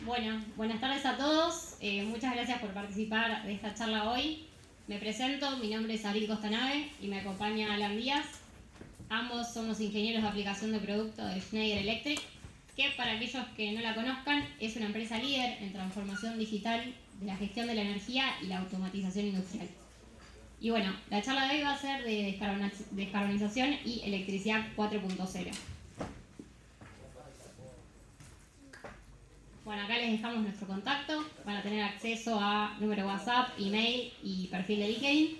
Bueno, buenas tardes a todos. Muchas gracias por participar de esta charla hoy. Me presento, mi nombre es Abril Costanave y me acompaña Alan Díaz. Ambos somos ingenieros de aplicación de producto de Schneider Electric, que para aquellos que no la conozcan es una empresa líder en transformación digital de la gestión de la energía y la automatización industrial. Y bueno, la charla de hoy va a ser de descarbonización y electricidad 4.0. Bueno, acá les dejamos nuestro contacto, van a tener acceso a número WhatsApp, email y perfil de LinkedIn.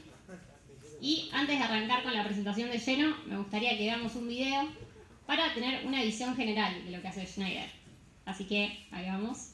Y antes de arrancar con la presentación de lleno, me gustaría que veamos un video para tener una visión general de lo que hace Schneider. Así que, ahí vamos.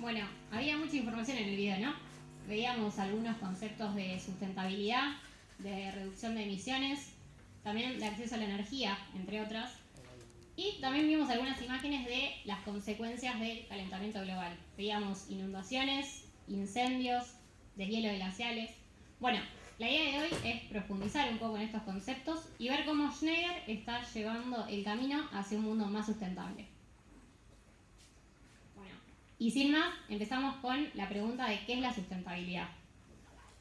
Bueno, había mucha información en el video, ¿no? Veíamos algunos conceptos de sustentabilidad, de reducción de emisiones, también de acceso a la energía, entre otras. Y también vimos algunas imágenes de las consecuencias del calentamiento global. Veíamos inundaciones, incendios, deshielo de glaciales. Bueno, la idea de hoy es profundizar un poco en estos conceptos y ver cómo Schneider está llevando el camino hacia un mundo más sustentable. Y sin más, empezamos con la pregunta de qué es la sustentabilidad.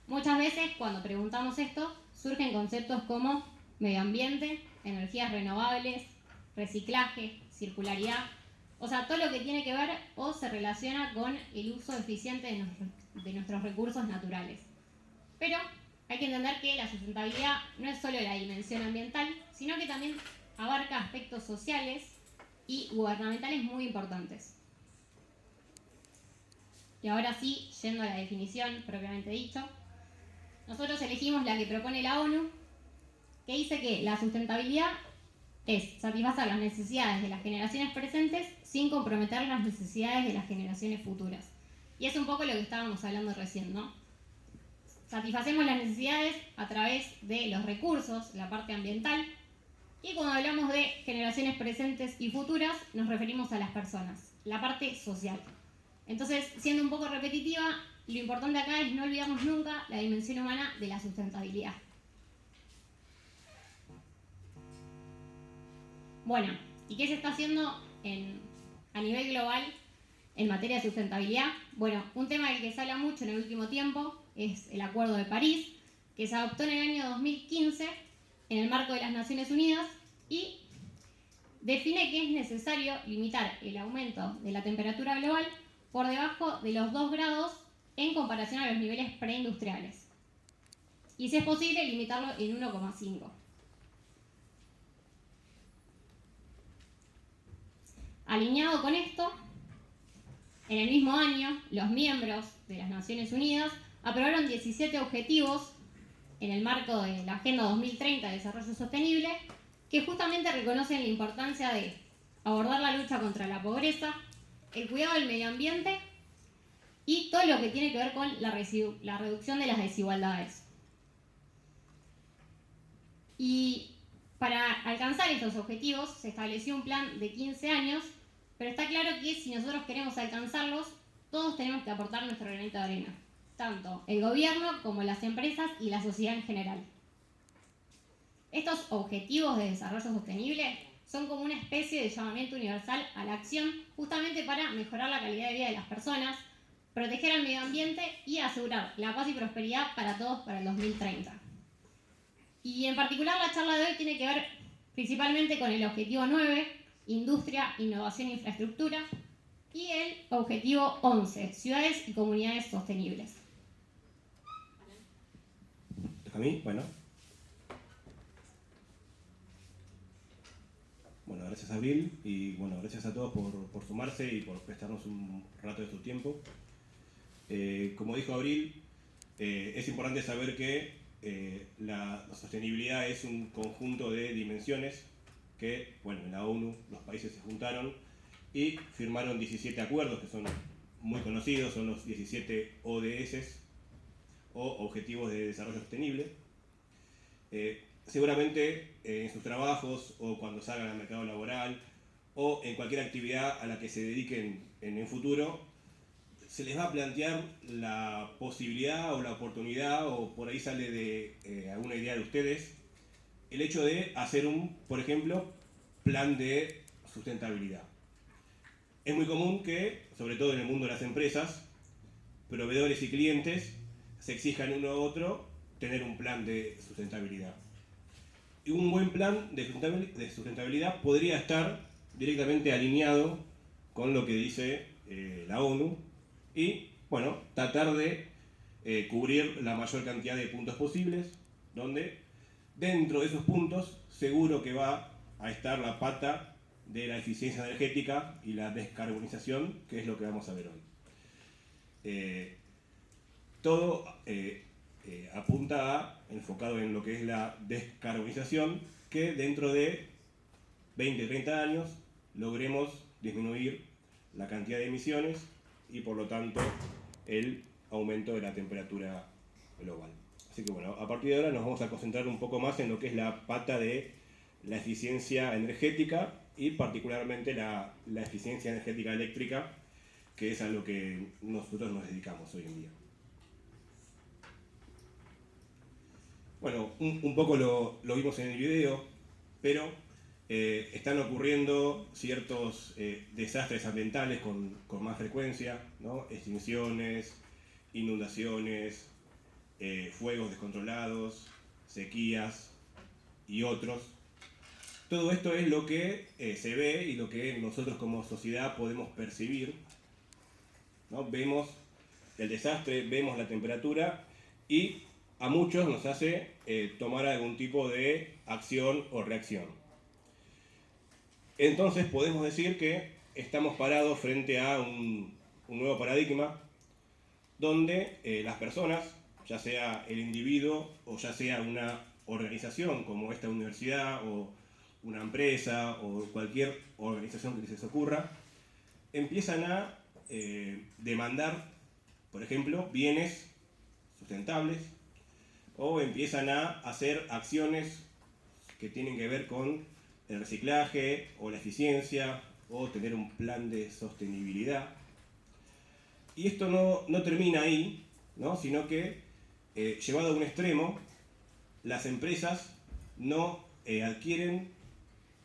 Muchas veces cuando preguntamos esto, surgen conceptos como medio ambiente, energías renovables, reciclaje, circularidad, o sea, todo lo que tiene que ver o se relaciona con el uso eficiente de nuestros recursos naturales. Pero hay que entender que la sustentabilidad no es solo la dimensión ambiental, sino que también abarca aspectos sociales y gubernamentales muy importantes. Y ahora sí, yendo a la definición propiamente dicho, nosotros elegimos la que propone la ONU, que dice que la sustentabilidad es satisfacer las necesidades de las generaciones presentes sin comprometer las necesidades de las generaciones futuras. Y es un poco lo que estábamos hablando recién, ¿no? Satisfacemos las necesidades a través de los recursos, la parte ambiental, y cuando hablamos de generaciones presentes y futuras, nos referimos a las personas, la parte social. Entonces, siendo un poco repetitiva, lo importante acá es no olvidarnos nunca la dimensión humana de la sustentabilidad. Bueno, ¿y qué se está haciendo a nivel global en materia de sustentabilidad? Bueno, un tema del que se habla mucho en el último tiempo es el Acuerdo de París, que se adoptó en el año 2015 en el marco de las Naciones Unidas y define que es necesario limitar el aumento de la temperatura global por debajo de los 2 grados en comparación a los niveles preindustriales. Y si es posible, limitarlo en 1,5. Alineado con esto, en el mismo año, los miembros de las Naciones Unidas aprobaron 17 objetivos en el marco de la Agenda 2030 de Desarrollo Sostenible, que justamente reconocen la importancia de abordar la lucha contra la pobreza, el cuidado del medio ambiente y todo lo que tiene que ver con la reducción de las desigualdades. Y para alcanzar estos objetivos se estableció un plan de 15 años, pero está claro que si nosotros queremos alcanzarlos, todos tenemos que aportar nuestro granito de arena, tanto el gobierno como las empresas y la sociedad en general. Estos objetivos de desarrollo sostenible son como una especie de llamamiento universal a la acción, justamente para mejorar la calidad de vida de las personas, proteger al medio ambiente y asegurar la paz y prosperidad para todos para el 2030. Y en particular la charla de hoy tiene que ver principalmente con el objetivo 9, industria, innovación e infraestructura, y el objetivo 11, ciudades y comunidades sostenibles. ¿A mí? Bueno, gracias Abril y gracias a todos por sumarse y por prestarnos un rato de su tiempo. Como dijo Abril, es importante saber que la sostenibilidad es un conjunto de dimensiones que, en la ONU los países se juntaron y firmaron 17 acuerdos que son muy conocidos, son los 17 ODS o Objetivos de Desarrollo Sostenible. Seguramente en sus trabajos o cuando salgan al mercado laboral o en cualquier actividad a la que se dediquen en el futuro, se les va a plantear la posibilidad o la oportunidad, o por ahí sale de alguna idea de ustedes, el hecho de hacer por ejemplo, plan de sustentabilidad. Es muy común que, sobre todo en el mundo de las empresas, proveedores y clientes se exijan uno a otro tener un plan de sustentabilidad. Y un buen plan de sustentabilidad podría estar directamente alineado con lo que dice la ONU y, tratar de cubrir la mayor cantidad de puntos posibles, donde dentro de esos puntos seguro que va a estar la pata de la eficiencia energética y la descarbonización, que es lo que vamos a ver hoy. Todo apunta enfocado en lo que es la descarbonización, que dentro de 20 o 30 años logremos disminuir la cantidad de emisiones y por lo tanto el aumento de la temperatura global. Así que a partir de ahora nos vamos a concentrar un poco más en lo que es la pata de la eficiencia energética y particularmente la eficiencia energética eléctrica, que es a lo que nosotros nos dedicamos hoy en día. Un poco lo vimos en el video, pero están ocurriendo ciertos desastres ambientales con más frecuencia, ¿no? Extinciones, inundaciones, fuegos descontrolados, sequías y otros. Todo esto es lo que se ve y lo que nosotros como sociedad podemos percibir, ¿no? Vemos el desastre, vemos la temperatura y a muchos nos hace tomar algún tipo de acción o reacción. Entonces podemos decir que estamos parados frente a un nuevo paradigma donde las personas, ya sea el individuo o ya sea una organización como esta universidad o una empresa o cualquier organización que se les ocurra, empiezan a demandar, por ejemplo, bienes sustentables, o empiezan a hacer acciones que tienen que ver con el reciclaje o la eficiencia o tener un plan de sostenibilidad. Y esto no termina ahí, ¿no? Sino que llevado a un extremo, las empresas no adquieren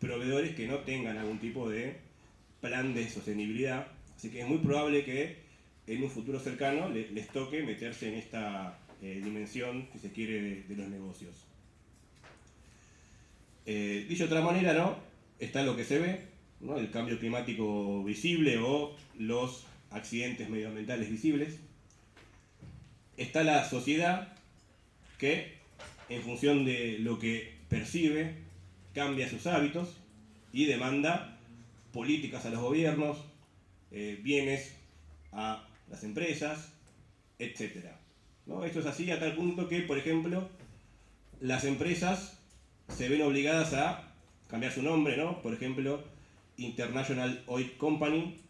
proveedores que no tengan algún tipo de plan de sostenibilidad, así que es muy probable que en un futuro cercano les toque meterse en esta dimensión, si se quiere, de los negocios. Dicho de otra manera, ¿no? Está lo que se ve, ¿no? El cambio climático visible o los accidentes medioambientales visibles. Está la sociedad que, en función de lo que percibe, cambia sus hábitos y demanda políticas a los gobiernos, bienes a las empresas, etc. ¿No? Esto es así a tal punto que, por ejemplo, las empresas se ven obligadas a cambiar su nombre, ¿no? Por ejemplo, International Oil Company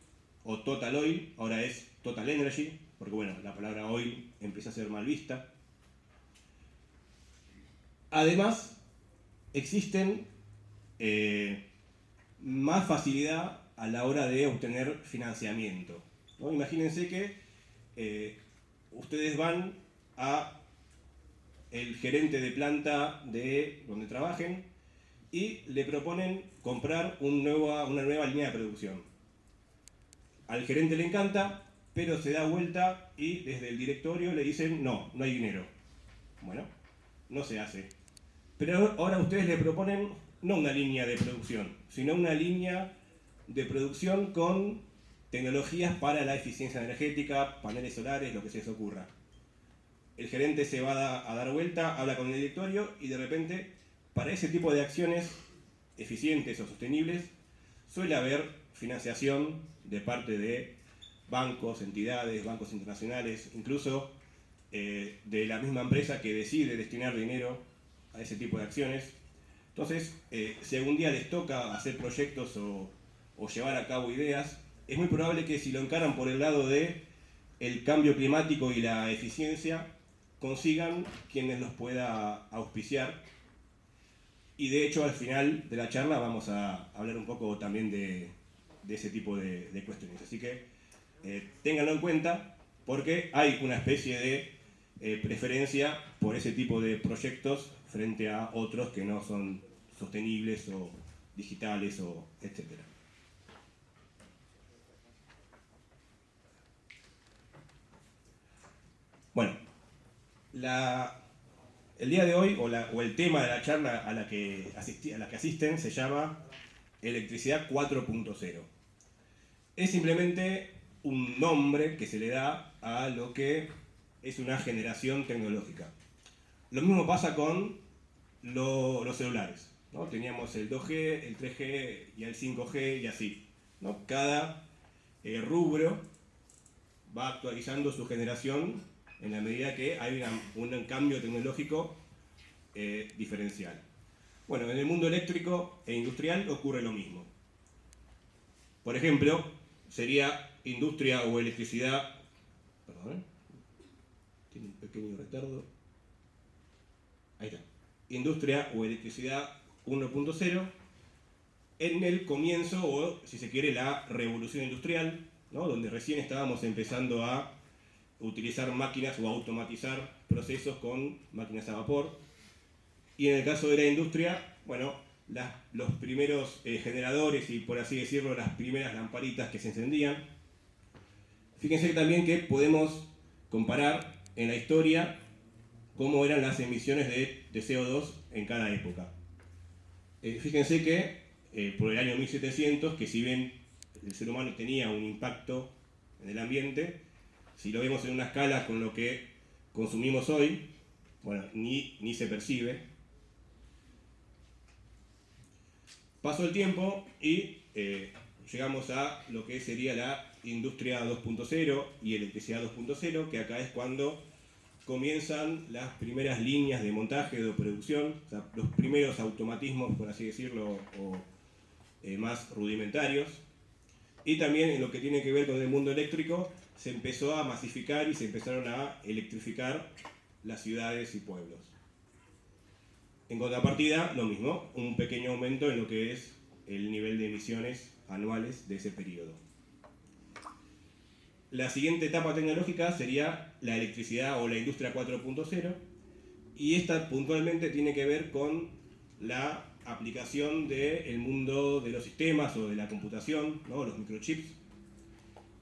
o Total Oil, ahora es Total Energy, porque bueno, la palabra oil empieza a ser mal vista. Además, existen más facilidad a la hora de obtener financiamiento, ¿no? Imagínense que ustedes van a el gerente de planta de donde trabajen y le proponen comprar una nueva línea de producción. Al gerente le encanta, pero se da vuelta y desde el directorio le dicen no hay dinero. Bueno, no se hace. Pero ahora ustedes le proponen no una línea de producción, sino una línea de producción con tecnologías para la eficiencia energética, paneles solares, lo que se les ocurra. El gerente se va a dar vuelta, habla con el directorio y de repente, para ese tipo de acciones eficientes o sostenibles, suele haber financiación de parte de bancos, entidades, bancos internacionales, incluso de la misma empresa que decide destinar dinero a ese tipo de acciones. Entonces, si algún día les toca hacer proyectos o llevar a cabo ideas, es muy probable que si lo encaran por el lado de el cambio climático y la eficiencia, consigan quienes los pueda auspiciar. Y de hecho, al final de la charla vamos a hablar un poco también de ese tipo de cuestiones. Así que ténganlo en cuenta porque hay una especie de preferencia por ese tipo de proyectos frente a otros que no son sostenibles o digitales o etcétera. Bueno, el día de hoy, o el tema de la charla a la que asisten, se llama Electricidad 4.0. Es simplemente un nombre que se le da a lo que es una generación tecnológica. Lo mismo pasa con los celulares, ¿no? Teníamos el 2G, el 3G y el 5G y así, ¿no? Cada rubro va actualizando su generación en la medida que hay un cambio tecnológico diferencial. Bueno, en el mundo eléctrico e industrial ocurre lo mismo. Por ejemplo, sería industria o electricidad... Perdón, tiene un pequeño retardo. Ahí está. Industria o electricidad 1.0 en el comienzo, o si se quiere, la revolución industrial, ¿no? Donde recién estábamos empezando a utilizar máquinas o automatizar procesos con máquinas a vapor. Y en el caso de la industria, bueno, los primeros generadores y, por así decirlo, las primeras lamparitas que se encendían. Fíjense también que podemos comparar en la historia cómo eran las emisiones de CO2 en cada época. Fíjense que por el año 1700, que si bien el ser humano tenía un impacto en el ambiente, si lo vemos en una escala con lo que consumimos hoy, bueno, ni se percibe. Pasó el tiempo y llegamos a lo que sería la industria 2.0 y electricidad 2.0, que acá es cuando comienzan las primeras líneas de montaje o de producción, o sea, los primeros automatismos, por así decirlo, o más rudimentarios. Y también en lo que tiene que ver con el mundo eléctrico, se empezó a masificar y se empezaron a electrificar las ciudades y pueblos. En contrapartida, lo mismo, un pequeño aumento en lo que es el nivel de emisiones anuales de ese periodo. La siguiente etapa tecnológica sería la electricidad o la industria 4.0, y esta puntualmente tiene que ver con la aplicación del mundo de los sistemas o de la computación, ¿no? Los microchips,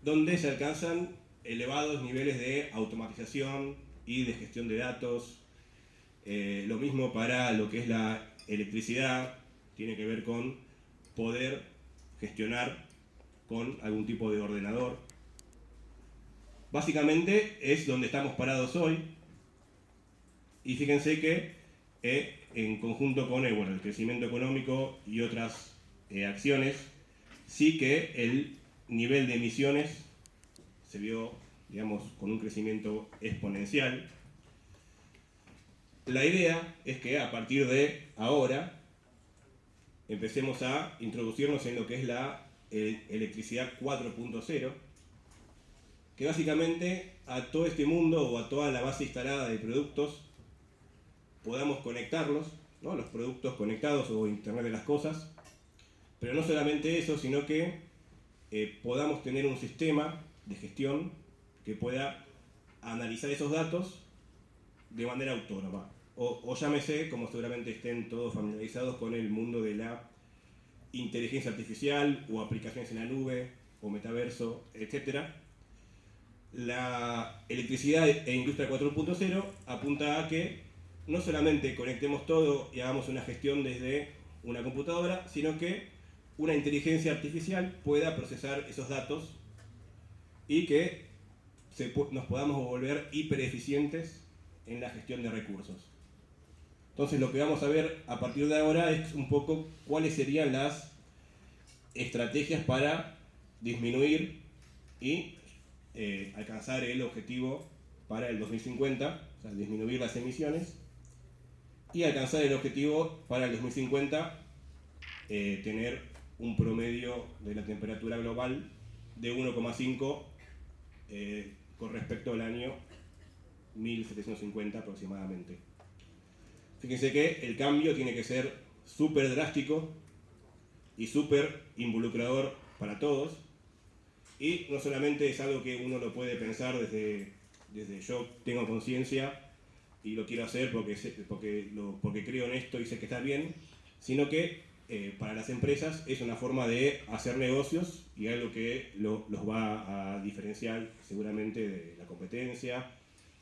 donde se alcanzan elevados niveles de automatización y de gestión de datos. Lo mismo para lo que es la electricidad, tiene que ver con poder gestionar con algún tipo de ordenador. Básicamente es donde estamos parados hoy, y fíjense que en conjunto con el crecimiento económico y otras acciones, sí que el nivel de emisiones se vio, digamos, con un crecimiento exponencial. La idea es que a partir de ahora empecemos a introducirnos en lo que es la electricidad 4.0, que básicamente a todo este mundo o a toda la base instalada de productos podamos conectarlos, ¿no? Los productos conectados o Internet de las cosas, pero no solamente eso, sino que podamos tener un sistema de gestión que pueda analizar esos datos de manera autónoma. O llámese, como seguramente estén todos familiarizados con el mundo de la inteligencia artificial o aplicaciones en la nube o metaverso, etc. La electricidad e industria 4.0 apunta a que no solamente conectemos todo y hagamos una gestión desde una computadora, sino que una inteligencia artificial pueda procesar esos datos y que nos podamos volver hipereficientes en la gestión de recursos. Entonces lo que vamos a ver a partir de ahora es un poco cuáles serían las estrategias para disminuir y alcanzar el objetivo para el 2050, o sea, disminuir las emisiones, y alcanzar el objetivo para el 2050, tener un promedio de la temperatura global de 1,5 con respecto al año 1750 aproximadamente. Fíjense que el cambio tiene que ser súper drástico y súper involucrador para todos, y no solamente es algo que uno lo puede pensar desde yo tengo conciencia y lo quiero hacer porque creo en esto y sé que está bien, sino que para las empresas es una forma de hacer negocios y algo que los va a diferenciar seguramente de la competencia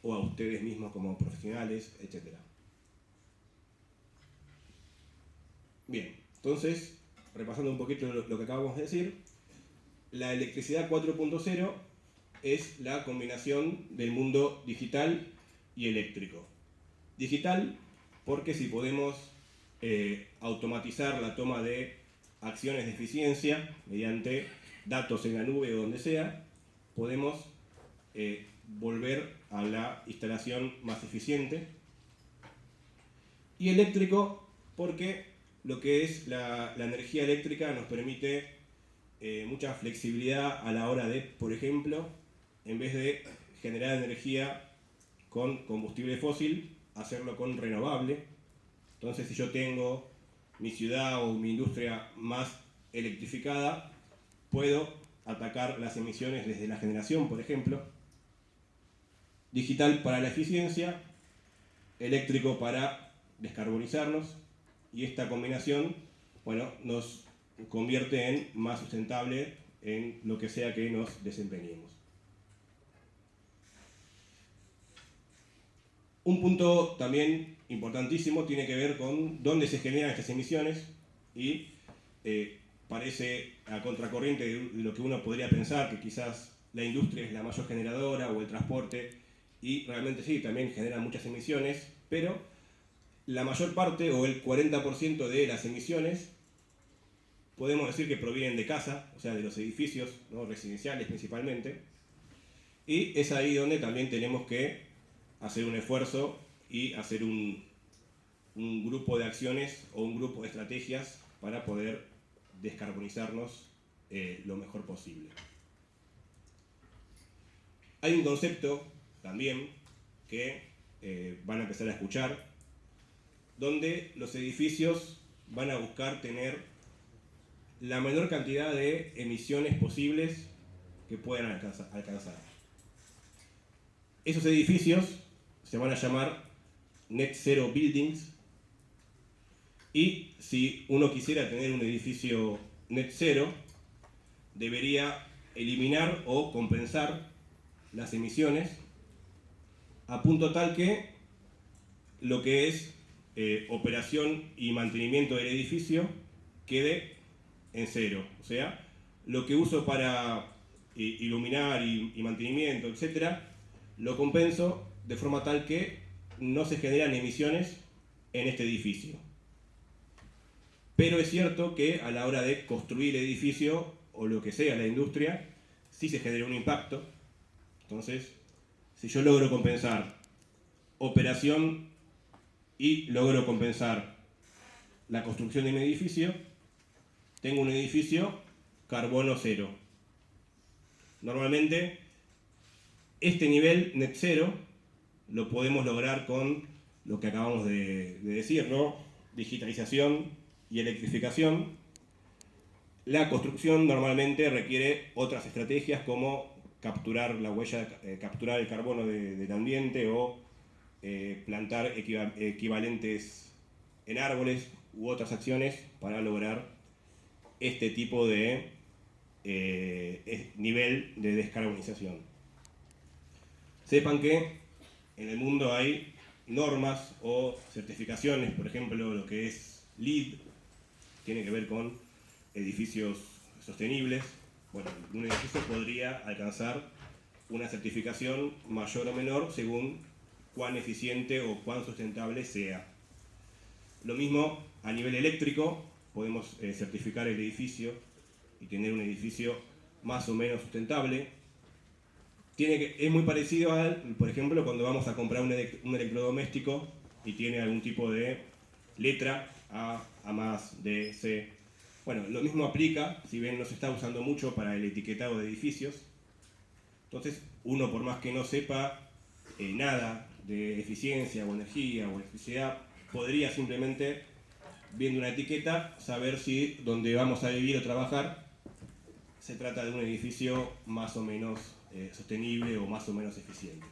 o a ustedes mismos como profesionales, etc. Bien, entonces, repasando un poquito lo que acabamos de decir, la electricidad 4.0 es la combinación del mundo digital y eléctrico. Digital porque si podemos automatizar la toma de acciones de eficiencia mediante datos en la nube o donde sea, podemos volver a la instalación más eficiente. Y eléctrico porque lo que es la energía eléctrica nos permite mucha flexibilidad a la hora de, por ejemplo, en vez de generar energía con combustible fósil, hacerlo con renovable. Entonces, si yo tengo mi ciudad o mi industria más electrificada, puedo atacar las emisiones desde la generación, por ejemplo. Digital para la eficiencia, eléctrico para descarbonizarnos, y esta combinación, bueno, nos convierte en más sustentable en lo que sea que nos desempeñemos. Un punto también importantísimo tiene que ver con dónde se generan estas emisiones, y parece a contracorriente de lo que uno podría pensar, que quizás la industria es la mayor generadora o el transporte, y realmente sí, también genera muchas emisiones, pero la mayor parte o el 40% de las emisiones podemos decir que provienen de casa, o sea, de los edificios, ¿no? Residenciales principalmente, y es ahí donde también tenemos que hacer un esfuerzo y hacer un grupo de acciones o un grupo de estrategias para poder descarbonizarnos lo mejor posible. Hay un concepto también que van a empezar a escuchar, donde los edificios van a buscar tener la menor cantidad de emisiones posibles que puedan alcanzar. Esos edificios se van a llamar Net Zero Buildings, y si uno quisiera tener un edificio Net Zero, debería eliminar o compensar las emisiones a punto tal que lo que es operación y mantenimiento del edificio quede en cero. O sea, lo que uso para iluminar y mantenimiento, etc., lo compenso de forma tal que no se generan emisiones en este edificio. pero es cierto que a la hora de construir el edificio o lo que sea, la industria, sí se genera un impacto. Entonces, si yo logro compensar operación y logro compensar la construcción de mi edificio, tengo un edificio carbono cero. Normalmente, este nivel net cero lo podemos lograr con lo que acabamos de decir, ¿no? Digitalización y electrificación. La construcción normalmente requiere otras estrategias como capturar la huella, capturar el carbono del ambiente o plantar equivalentes en árboles u otras acciones para lograr este tipo de nivel de descarbonización. Sepan que en el mundo hay normas o certificaciones, por ejemplo, lo que es LEED, tiene que ver con edificios sostenibles. Bueno, un edificio podría alcanzar una certificación mayor o menor según cuán eficiente o cuán sustentable sea. Lo mismo a nivel eléctrico, podemos certificar el edificio y tener un edificio más o menos sustentable. Es muy parecido a, por ejemplo, cuando vamos a comprar un electrodoméstico y tiene algún tipo de letra A, A+, D, C. Bueno, lo mismo aplica, si bien no se está usando mucho para el etiquetado de edificios. Entonces, uno por más que no sepa nada de eficiencia o energía o electricidad, podría simplemente, viendo una etiqueta, saber si donde vamos a vivir o trabajar se trata de un edificio más o menos sostenible o más o menos eficiente.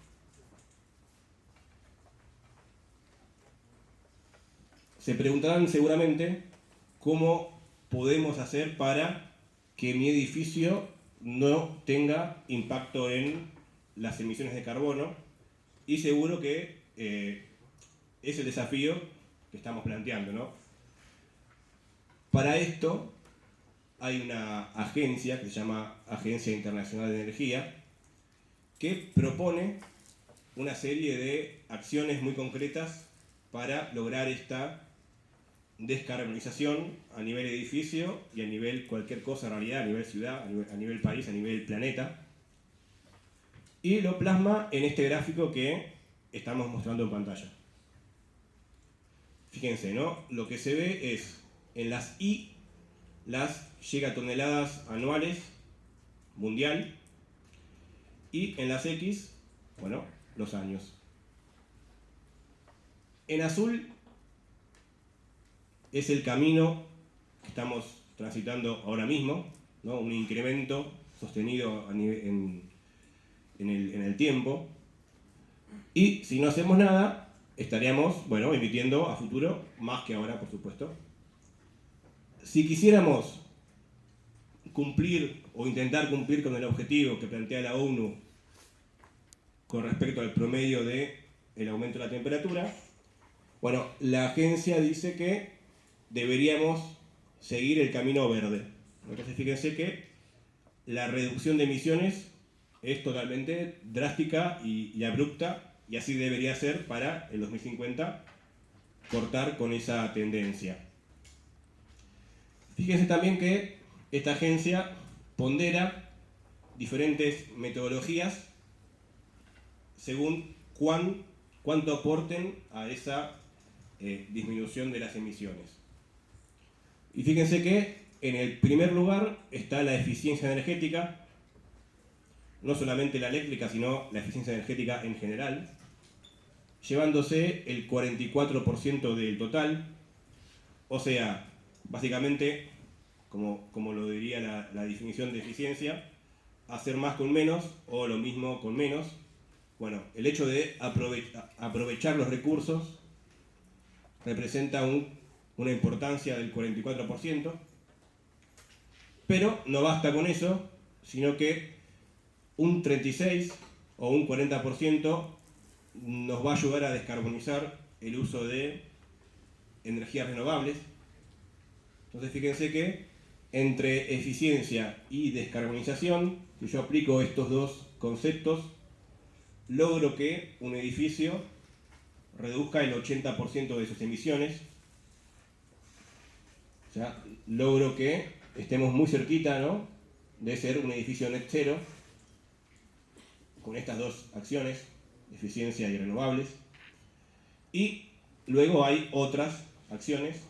Se preguntarán seguramente cómo podemos hacer para que mi edificio no tenga impacto en las emisiones de carbono, y seguro que es el desafío que estamos planteando, ¿no? Para esto hay una agencia que se llama Agencia Internacional de Energía que propone una serie de acciones muy concretas para lograr esta descarbonización a nivel edificio y a nivel cualquier cosa en realidad, a nivel ciudad, a nivel país, a nivel planeta. Y lo plasma en este gráfico que estamos mostrando en pantalla. Fíjense, ¿no? Lo que se ve es en las Y, las gigatoneladas anuales mundial, y en las X, bueno, los años. En azul es el camino que estamos transitando ahora mismo, ¿no? Un incremento sostenido en el tiempo. Y si no hacemos nada, estaríamos, bueno, emitiendo a futuro más que ahora, por supuesto. Si quisiéramos cumplir o intentar cumplir con el objetivo que plantea la ONU con respecto al promedio del aumento de la temperatura, bueno, la agencia dice que deberíamos seguir el camino verde. Entonces fíjense que la reducción de emisiones es totalmente drástica y abrupta, y así debería ser para el 2050 cortar con esa tendencia. Fíjense también que esta agencia pondera diferentes metodologías según cuánto aporten a esa disminución de las emisiones. Y fíjense que en el primer lugar está la eficiencia energética, no solamente la eléctrica, sino la eficiencia energética en general, llevándose el 44% del total. O sea, básicamente, como lo diría la definición de eficiencia, hacer más con menos o lo mismo con menos. Bueno, el hecho de aprovechar los recursos representa una importancia del 44%, pero no basta con eso, sino que un 36 o un 40% nos va a ayudar a descarbonizar el uso de energías renovables. Entonces fíjense que entre eficiencia y descarbonización, si yo aplico estos dos conceptos, logro que un edificio reduzca el 80% de sus emisiones. O sea, logro que estemos muy cerquita, ¿no?, de ser un edificio net cero, con estas dos acciones, eficiencia y renovables. Y luego hay otras acciones,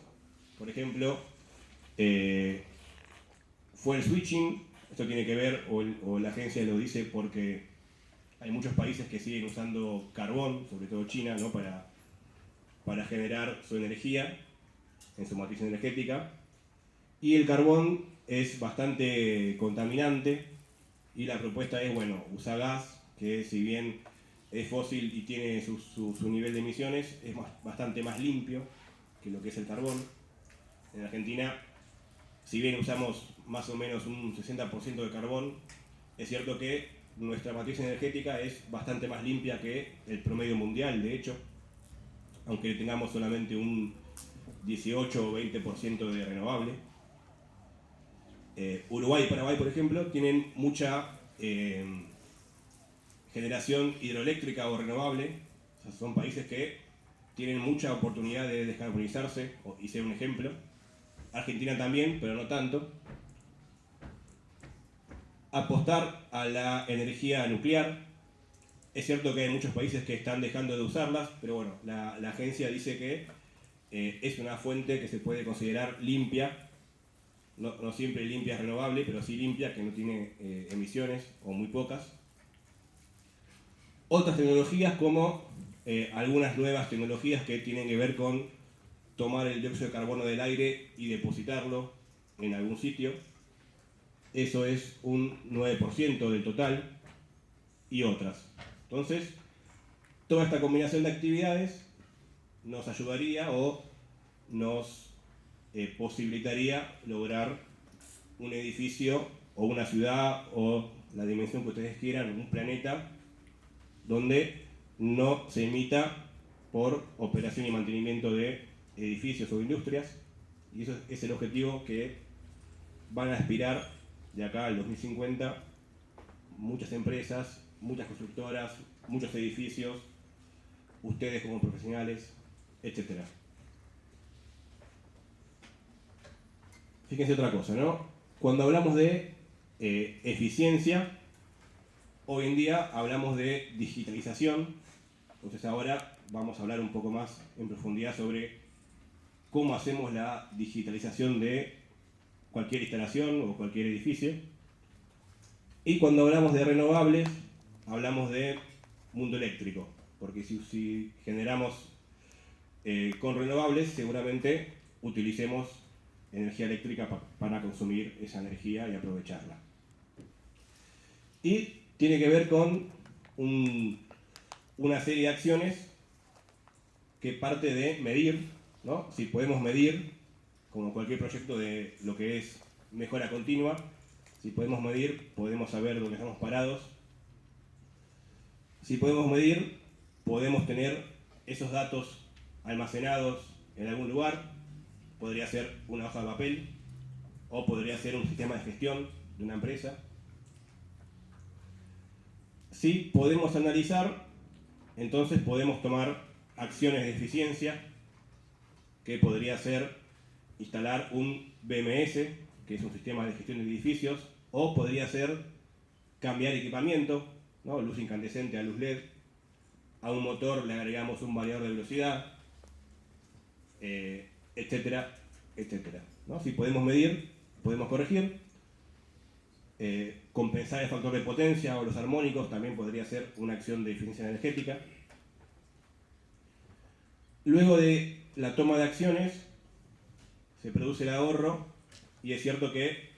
por ejemplo, fuel switching. Esto tiene que ver, o la agencia lo dice, porque hay muchos países que siguen usando carbón, sobre todo China, ¿no?, para generar su energía en su matriz energética. Y el carbón es bastante contaminante y la propuesta es, bueno, usar gas, que si bien es fósil y tiene su nivel de emisiones, es bastante más limpio que lo que es el carbón. En Argentina, si bien usamos más o menos un 60% de carbón, es cierto que nuestra matriz energética es bastante más limpia que el promedio mundial, de hecho, aunque tengamos solamente un 18 o 20% de renovable. Uruguay y Paraguay, por ejemplo, tienen mucha generación hidroeléctrica o renovable. O sea, son países que tienen mucha oportunidad de descarbonizarse y ser un ejemplo. Argentina también, pero no tanto. Apostar a la energía nuclear. Es cierto que hay muchos países que están dejando de usarlas, pero bueno, la agencia dice que es una fuente que se puede considerar limpia. No siempre limpia es renovable, pero sí limpia, que no tiene emisiones o muy pocas. Otras tecnologías, como algunas nuevas tecnologías que tienen que ver con tomar el dióxido de carbono del aire y depositarlo en algún sitio. Eso es un 9% del total, y otras. Entonces, toda esta combinación de actividades nos ayudaría o nos posibilitaría lograr un edificio o una ciudad o la dimensión que ustedes quieran, un planeta donde no se emita por operación y mantenimiento de edificios o industrias, y eso es el objetivo que van a aspirar de acá al 2050 muchas empresas, muchas constructoras, muchos edificios, ustedes como profesionales, etc. Fíjense otra cosa, ¿no? Cuando hablamos de eficiencia, hoy en día hablamos de digitalización. Entonces ahora vamos a hablar un poco más en profundidad sobre cómo hacemos la digitalización de cualquier instalación o cualquier edificio. Y cuando hablamos de renovables, hablamos de mundo eléctrico, porque si generamos con renovables, seguramente utilicemos energía eléctrica para consumir esa energía y aprovecharla. Y tiene que ver con una serie de acciones que parte de medir, ¿no? Si podemos medir, como cualquier proyecto de lo que es mejora continua, si podemos medir, podemos saber dónde estamos parados. Si podemos medir, podemos tener esos datos almacenados en algún lugar. Podría ser una hoja de papel o podría ser un sistema de gestión de una empresa. Si podemos analizar, entonces podemos tomar acciones de eficiencia, que podría ser instalar un BMS, que es un sistema de gestión de edificios, o podría ser cambiar equipamiento, ¿no? Luz incandescente a luz LED, a un motor le agregamos un variador de velocidad, etcétera, etcétera, ¿no? Si podemos medir, podemos corregir. Compensar el factor de potencia o los armónicos también podría ser una acción de eficiencia energética. Luego de la toma de acciones se produce el ahorro, y es cierto que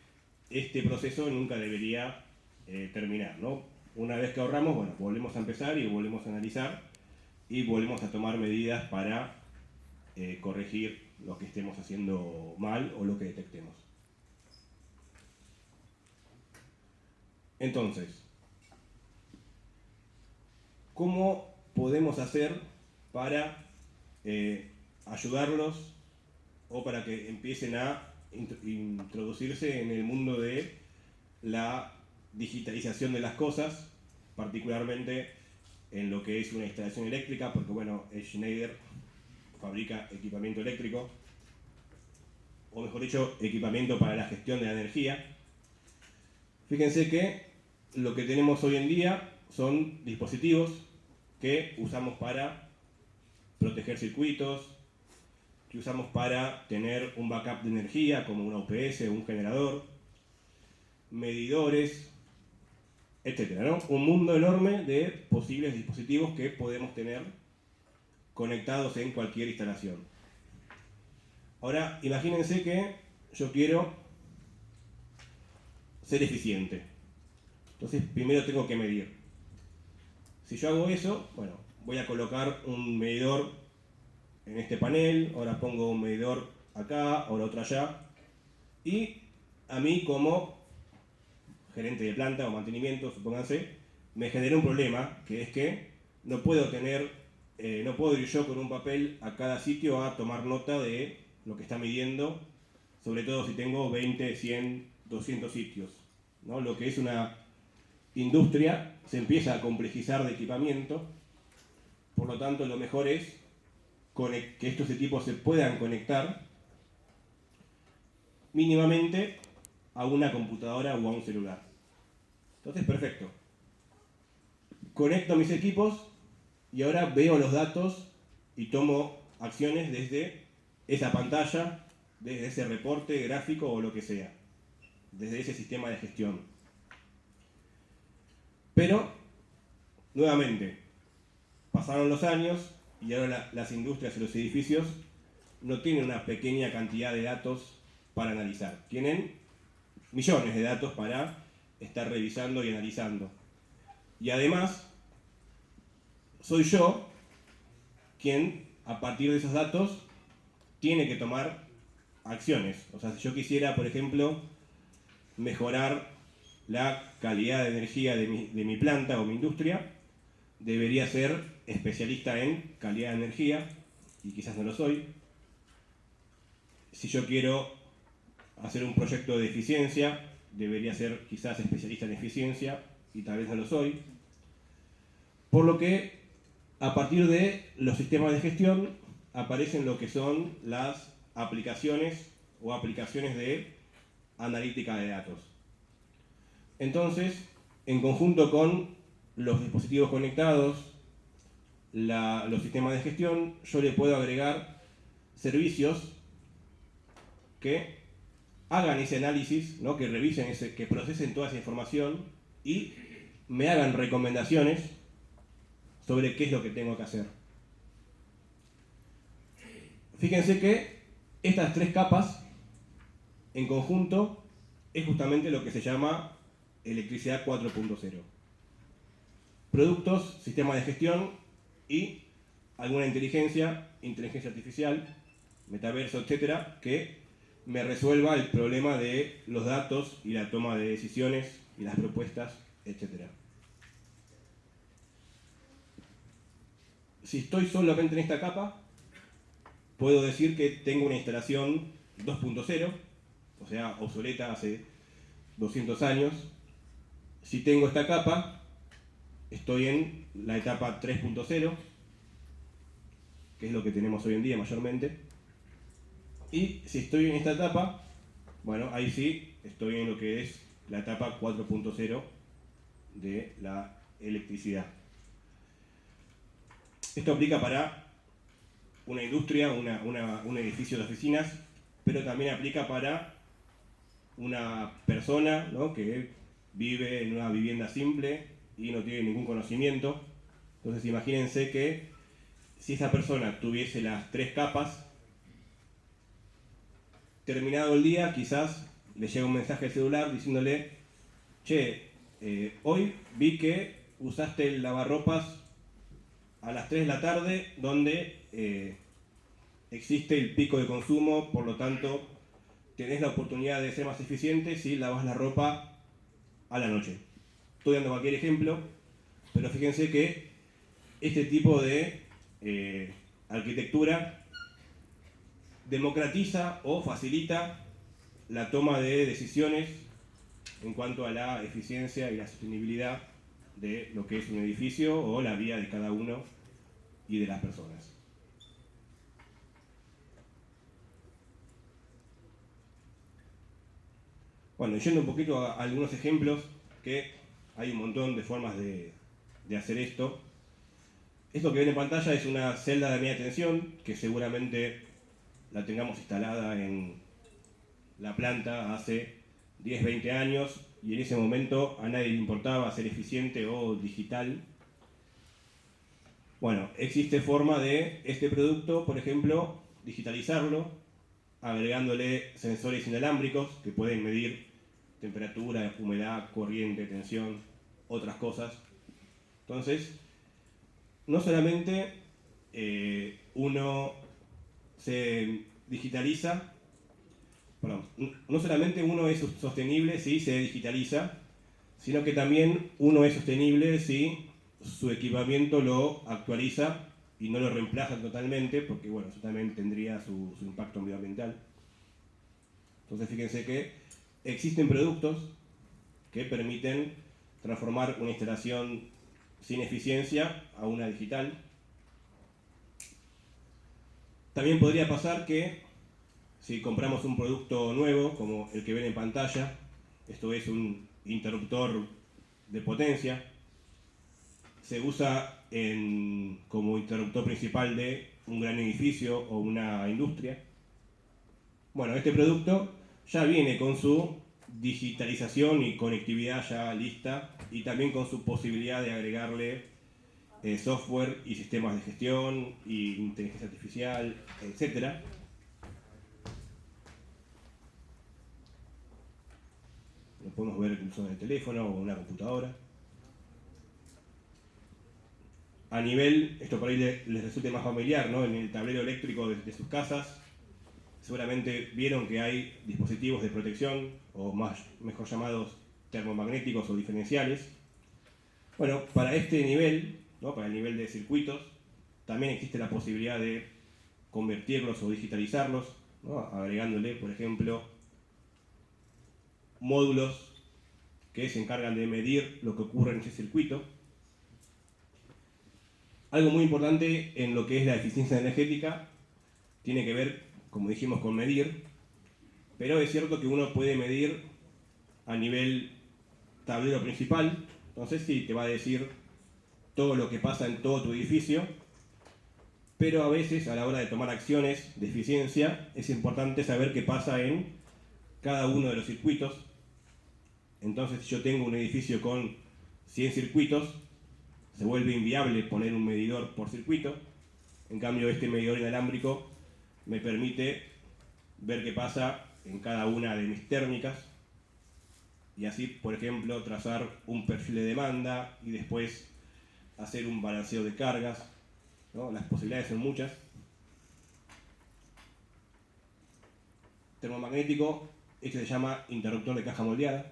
este proceso nunca debería terminar, ¿no? Una vez que ahorramos, bueno, volvemos a empezar y volvemos a analizar y volvemos a tomar medidas para corregir lo que estemos haciendo mal o lo que detectemos. Entonces, ¿cómo podemos hacer para ayudarlos o para que empiecen a introducirse en el mundo de la digitalización de las cosas, particularmente en lo que es una instalación eléctrica? Porque bueno, Schneider fabrica equipamiento eléctrico. o mejor dicho, equipamiento para la gestión de la energía. Fíjense que lo que tenemos hoy en día son dispositivos que usamos para proteger circuitos, que usamos para tener un backup de energía como una UPS o un generador, medidores, etc., ¿no? Un mundo enorme de posibles dispositivos que podemos tener conectados en cualquier instalación. Ahora, imagínense que yo quiero ser eficiente. Entonces, primero tengo que medir. Si yo hago eso, bueno, voy a colocar un medidor en este panel, ahora pongo un medidor acá, ahora otro allá, y a mí como gerente de planta o mantenimiento, supónganse, me genera un problema, que es que no puedo ir yo con un papel a cada sitio a tomar nota de lo que está midiendo, sobre todo si tengo 20, 100, 200 sitios, ¿no? Lo que es una industria se empieza a complejizar de equipamiento, por lo tanto lo mejor es que estos equipos se puedan conectar mínimamente a una computadora o a un celular. Entonces, perfecto. Conecto mis equipos y ahora veo los datos y tomo acciones desde esa pantalla, desde ese reporte gráfico o lo que sea, desde ese sistema de gestión. Pero, nuevamente, pasaron los años y ahora las industrias y los edificios no tienen una pequeña cantidad de datos para analizar. Tienen millones de datos para estar revisando y analizando. Y además, soy yo quien, a partir de esos datos, tiene que tomar acciones. O sea, si yo quisiera, por ejemplo, mejorar la calidad de energía de mi planta o mi industria, debería ser especialista en calidad de energía, y quizás no lo soy. Si yo quiero hacer un proyecto de eficiencia, debería ser quizás especialista en eficiencia, y tal vez no lo soy. Por lo que, a partir de los sistemas de gestión, aparecen lo que son las aplicaciones o aplicaciones de analítica de datos. Entonces, en conjunto con los dispositivos conectados, los sistemas de gestión, yo le puedo agregar servicios que hagan ese análisis, ¿no? Que revisen, que procesen toda esa información y me hagan recomendaciones sobre qué es lo que tengo que hacer. Fíjense que estas tres capas, en conjunto, es justamente lo que se llama electricidad 4.0. Productos, sistemas de gestión y alguna inteligencia artificial, metaverso, etcétera, que me resuelva el problema de los datos y la toma de decisiones y las propuestas, etcétera. Si estoy solamente en esta capa, puedo decir que tengo una instalación 2.0, o sea, obsoleta hace 200 años. Si tengo esta capa, estoy en la etapa 3.0, que es lo que tenemos hoy en día mayormente. Y si estoy en esta etapa, bueno, ahí sí estoy en lo que es la etapa 4.0 de la electricidad. Esto aplica para una industria, un edificio de oficinas, pero también aplica para una persona, ¿no? Que vive en una vivienda simple y no tiene ningún conocimiento. Entonces imagínense que si esa persona tuviese las tres capas, terminado el día, quizás le llega un mensaje al celular diciéndole: che, hoy vi que usaste el lavarropas a las 3 de la tarde, donde existe el pico de consumo, por lo tanto tenés la oportunidad de ser más eficiente si lavas la ropa a la noche. Estoy dando cualquier ejemplo, pero fíjense que este tipo de arquitectura democratiza o facilita la toma de decisiones en cuanto a la eficiencia y la sostenibilidad de lo que es un edificio o la vida de cada uno y de las personas. Bueno, yendo un poquito a algunos ejemplos, que hay un montón de formas de hacer esto. Esto que ven en pantalla es una celda de media tensión, que seguramente la tengamos instalada en la planta hace 10, 20 años, y en ese momento a nadie le importaba ser eficiente o digital. Bueno, existe forma de este producto, por ejemplo, digitalizarlo, agregándole sensores inalámbricos que pueden medir temperatura, humedad, corriente, tensión, otras cosas. Entonces, no solamente uno se digitaliza, perdón, no solamente uno es sostenible si se digitaliza, sino que también uno es sostenible si su equipamiento lo actualiza y no lo reemplaza totalmente, porque bueno, eso también tendría su impacto medioambiental. Entonces fíjense que existen productos que permiten transformar una instalación sin eficiencia a una digital. También podría pasar que si compramos un producto nuevo, como el que ven en pantalla, esto es un interruptor de potencia, se usa como interruptor principal de un gran edificio o una industria. Bueno, este producto ya viene con su digitalización y conectividad ya lista, y también con su posibilidad de agregarle software y sistemas de gestión y inteligencia artificial, etc. Lo podemos ver incluso en el teléfono o en una computadora. A nivel, esto por ahí les resulte más familiar, ¿no? En el tablero eléctrico de sus casas, seguramente vieron que hay dispositivos de protección, o mejor llamados termomagnéticos o diferenciales. Bueno, para este nivel, ¿no? Para el nivel de circuitos, también existe la posibilidad de convertirlos o digitalizarlos, ¿no? Agregándole, por ejemplo, módulos que se encargan de medir lo que ocurre en ese circuito. Algo muy importante en lo que es la eficiencia energética tiene que ver, como dijimos, con medir, pero es cierto que uno puede medir a nivel tablero principal, entonces sí, te va a decir todo lo que pasa en todo tu edificio, pero a veces a la hora de tomar acciones de eficiencia es importante saber qué pasa en cada uno de los circuitos. Entonces, si yo tengo un edificio con 100 circuitos, se vuelve inviable poner un medidor por circuito. En cambio, este medidor inalámbrico me permite ver qué pasa en cada una de mis térmicas y así, por ejemplo, trazar un perfil de demanda y después hacer un balanceo de cargas, ¿no? Las posibilidades son muchas. Termomagnético, este se llama interruptor de caja moldeada.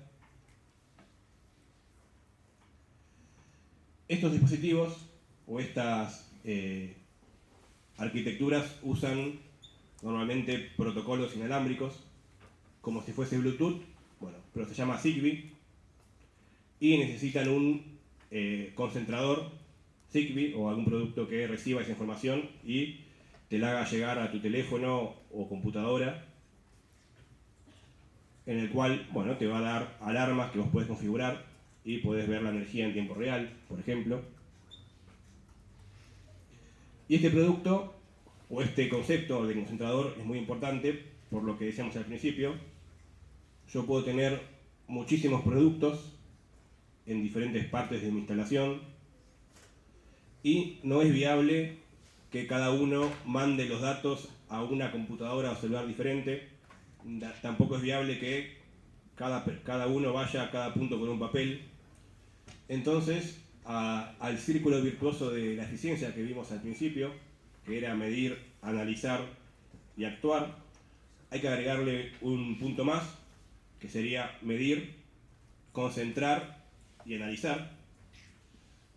Estos dispositivos o estas arquitecturas usan normalmente protocolos inalámbricos, como si fuese Bluetooth, bueno, pero se llama Zigbee, y necesitan un concentrador Zigbee o algún producto que reciba esa información y te la haga llegar a tu teléfono o computadora, en el cual, bueno, te va a dar alarmas que vos podés configurar y podés ver la energía en tiempo real, por ejemplo. Y este producto o este concepto de concentrador es muy importante por lo que decíamos al principio. Yo puedo tener muchísimos productos en diferentes partes de mi instalación y no es viable que cada uno mande los datos a una computadora o celular diferente. Tampoco es viable que cada uno vaya a cada punto con un papel. Entonces, al círculo virtuoso de la eficiencia que vimos al principio, que era medir, analizar y actuar, hay que agregarle un punto más, que sería medir, concentrar y analizar.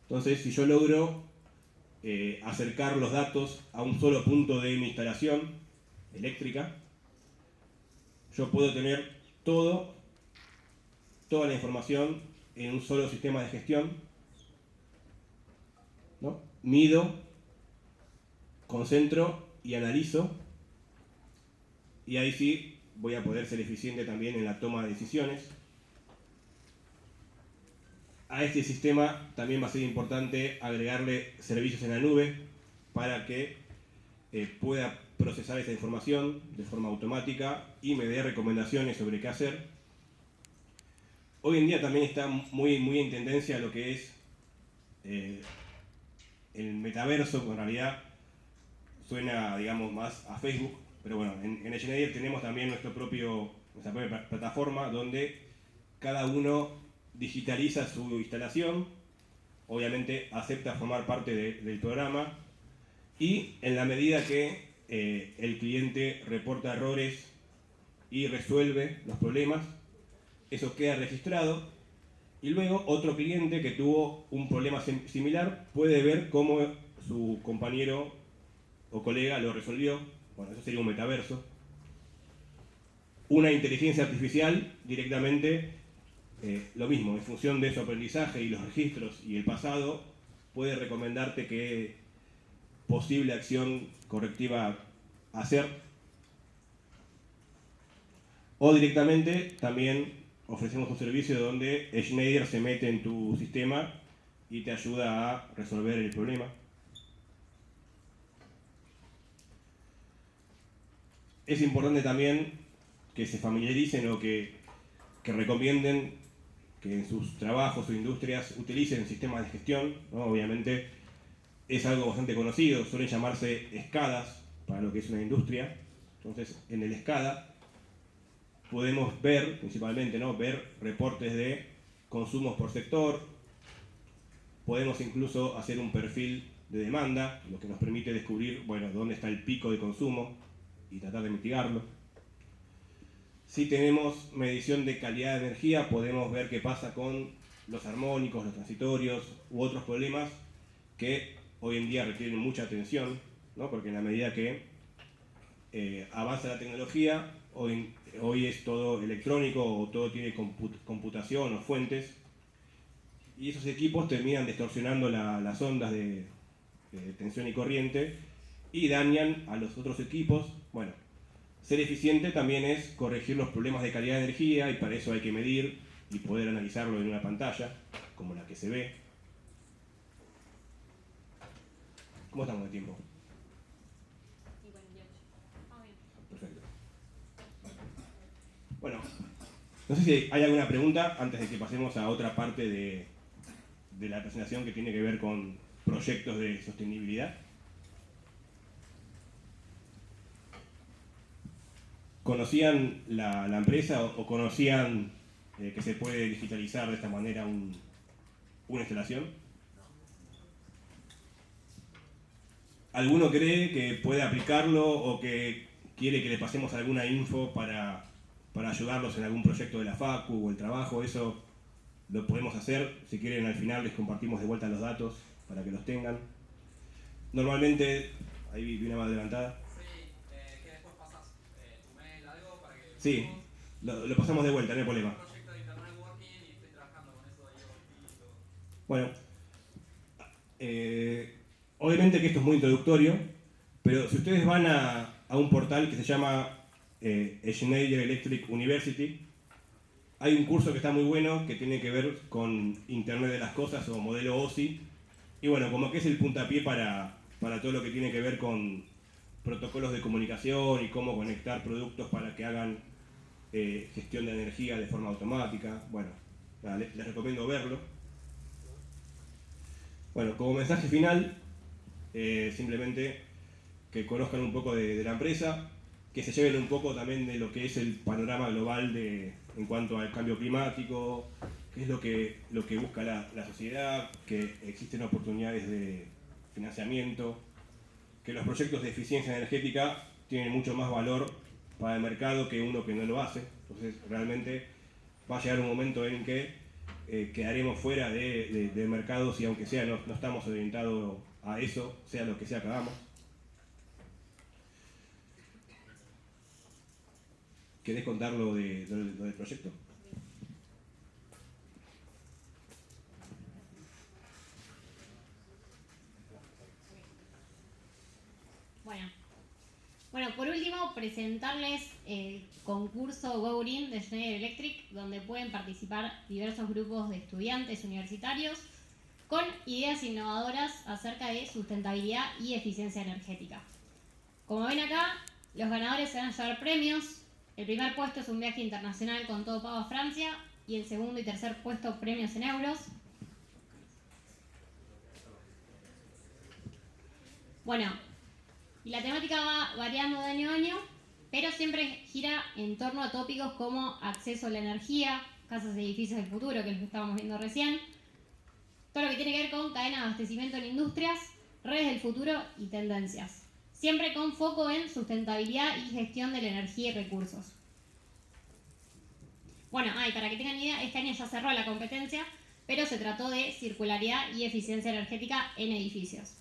Entonces, si yo logro acercar los datos a un solo punto de mi instalación eléctrica, yo puedo tener toda la información en un solo sistema de gestión, ¿no? Mido, concentro y analizo, y ahí sí voy a poder ser eficiente también en la toma de decisiones. A este sistema también va a ser importante agregarle servicios en la nube para que pueda procesar esa información de forma automática y me dé recomendaciones sobre qué hacer. Hoy en día también está muy en tendencia lo que es el metaverso, que en realidad suena, digamos, más a Facebook, pero bueno, en Schneider tenemos también nuestra propia plataforma donde cada uno digitaliza su instalación, obviamente acepta formar parte del programa y en la medida que el cliente reporta errores y resuelve los problemas, eso queda registrado y luego otro cliente que tuvo un problema similar puede ver cómo su compañero o colega lo resolvió. Bueno, eso sería un metaverso. Una inteligencia artificial directamente lo mismo, en función de su aprendizaje y los registros y el pasado, puede recomendarte qué posible acción correctiva hacer. O directamente también ofrecemos un servicio donde Schneider se mete en tu sistema y te ayuda a resolver el problema. Es importante también que se familiaricen o que recomienden que en sus trabajos o industrias utilicen sistemas de gestión, ¿no? Obviamente es algo bastante conocido, suelen llamarse SCADAs para lo que es una industria. Entonces, en el SCADA podemos ver, principalmente, ¿no? Ver reportes de consumos por sector, podemos incluso hacer un perfil de demanda, lo que nos permite descubrir, bueno, dónde está el pico de consumo y tratar de mitigarlo. Si tenemos medición de calidad de energía, podemos ver qué pasa con los armónicos, los transitorios u otros problemas que hoy en día requieren mucha atención, ¿no? Porque en la medida que avanza la tecnología, hoy es todo electrónico o todo tiene computación o fuentes, y esos equipos terminan distorsionando las ondas de tensión y corriente y dañan a los otros equipos. Bueno, ser eficiente también es corregir los problemas de calidad de energía y para eso hay que medir y poder analizarlo en una pantalla, como la que se ve. ¿Cómo estamos de tiempo? Y 48. Bien. Perfecto. Bueno, no sé si hay alguna pregunta antes de que pasemos a otra parte de la presentación que tiene que ver con proyectos de sostenibilidad. ¿Conocían la empresa o conocían que se puede digitalizar de esta manera una instalación? ¿Alguno cree que puede aplicarlo o que quiere que le pasemos alguna info para ayudarlos en algún proyecto de la Facu o el trabajo? Eso lo podemos hacer. Si quieren, al final les compartimos de vuelta los datos para que los tengan. Normalmente, ahí vi una más adelantada. ¿Qué después pasas? ¿Tu mail, algo para que... Sí, lo pasamos de vuelta, no hay problema. Un proyecto de internet working y estoy trabajando con eso de IoT y todo. Bueno, obviamente que esto es muy introductorio, pero si ustedes van a un portal que se llama Schneider Electric University, hay un curso que está muy bueno que tiene que ver con Internet de las Cosas o modelo OSI, y bueno, como que es el puntapié para todo lo que tiene que ver con protocolos de comunicación y cómo conectar productos para que hagan gestión de energía de forma automática. Bueno, nada, les recomiendo verlo. Bueno, como mensaje final, simplemente que conozcan un poco de la empresa, que se lleven un poco también de lo que es el panorama global en cuanto al cambio climático, qué es lo que busca la sociedad, que existen oportunidades de financiamiento, que los proyectos de eficiencia energética tienen mucho más valor para el mercado que uno que no lo hace. Entonces realmente va a llegar un momento en que quedaremos fuera de mercados y aunque sea no estamos orientados a eso, sea lo que sea que hagamos. ¿Querés contar lo del proyecto? Bueno, por último, presentarles el concurso Go Green de Schneider Electric, donde pueden participar diversos grupos de estudiantes universitarios con ideas innovadoras acerca de sustentabilidad y eficiencia energética. Como ven acá, los ganadores se van a llevar premios. El primer puesto es un viaje internacional con todo pago a Francia y el segundo y tercer puesto premios en euros. Bueno, y la temática va variando de año a año, pero siempre gira en torno a tópicos como acceso a la energía, casas y edificios del futuro, que es lo que estábamos viendo recién, todo lo que tiene que ver con cadena de abastecimiento en industrias, redes del futuro y tendencias. Siempre con foco en sustentabilidad y gestión de la energía y recursos. Bueno, y para que tengan idea, este año ya cerró la competencia, pero se trató de circularidad y eficiencia energética en edificios.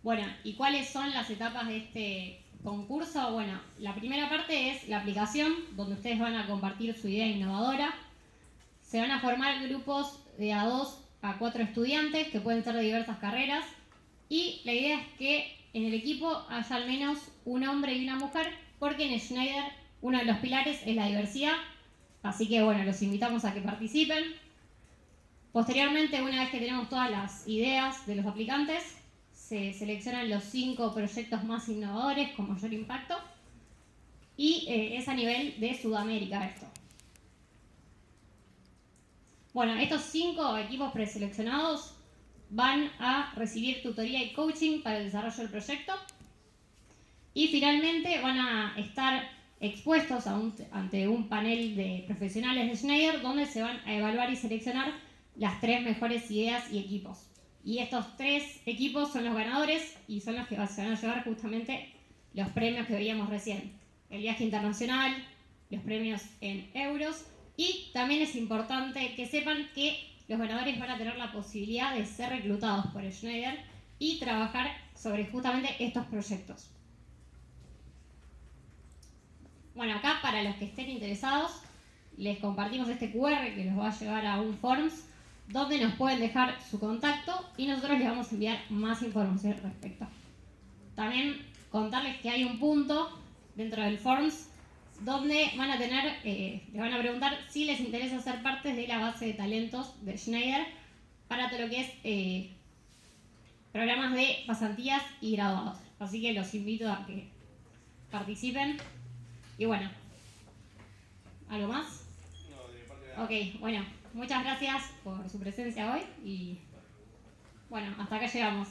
Bueno, ¿y cuáles son las etapas de este concurso? Bueno, la primera parte es la aplicación, donde ustedes van a compartir su idea innovadora. Se van a formar grupos de a 2 a 4 estudiantes, que pueden ser de diversas carreras. Y la idea es que en el equipo haya al menos un hombre y una mujer, porque en Schneider uno de los pilares es la diversidad. Así que bueno, los invitamos a que participen. Posteriormente, una vez que tenemos todas las ideas de los aplicantes, se seleccionan los 5 proyectos más innovadores con mayor impacto. Y es a nivel de Sudamérica esto. Bueno, estos 5 equipos preseleccionados van a recibir tutoría y coaching para el desarrollo del proyecto. Y finalmente van a estar expuestos ante un panel de profesionales de Schneider, donde se van a evaluar y seleccionar las 3 mejores ideas y equipos. Y estos 3 equipos son los ganadores y son los que se van a llevar justamente los premios que veíamos recién. El viaje internacional, los premios en euros. Y también es importante que sepan que los ganadores van a tener la posibilidad de ser reclutados por Schneider y trabajar sobre justamente estos proyectos. Bueno, acá para los que estén interesados, les compartimos este QR que los va a llevar a un Forms, donde nos pueden dejar su contacto y nosotros les vamos a enviar más información al respecto. También contarles que hay un punto dentro del Forms donde van a tener, les van a preguntar si les interesa ser parte de la base de talentos de Schneider para todo lo que es programas de pasantías y graduados. Así que los invito a que participen. Y bueno, ¿algo más? No, de mi parte nada. Ok, bueno, muchas gracias por su presencia hoy y bueno, hasta acá llegamos.